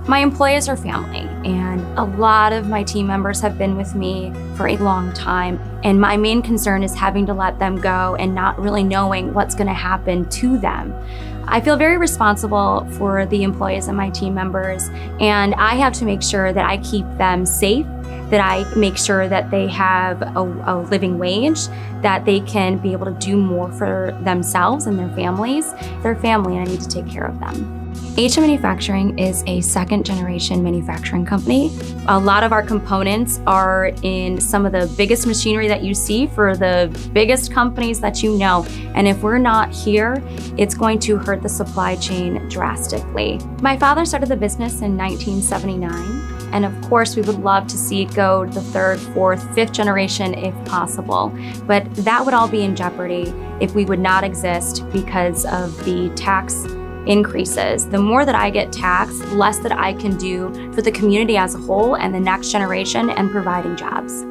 My employees are family, and a lot of my team members have been with me for a long time. And my main concern is having to let them go and not really knowing what's going to happen to them. I feel very responsible for the employees and my team members, and I have to make sure that I keep them safe, that I make sure that they have a living wage, that they can be able to do more for themselves and their families. They're family, and I need to take care of them. HM Manufacturing is a second-generation manufacturing company. A lot of our components are in some of the biggest machinery that you see for the biggest companies that you know. And if we're not here, it's going to hurt the supply chain drastically. My father started the business in 1979. And of course, we would love to see it go to the third, fourth, fifth generation if possible. But that would all be in jeopardy if we would not exist because of the tax increases. The more that I get taxed, the less that I can do for the community as a whole and the next generation and providing jobs.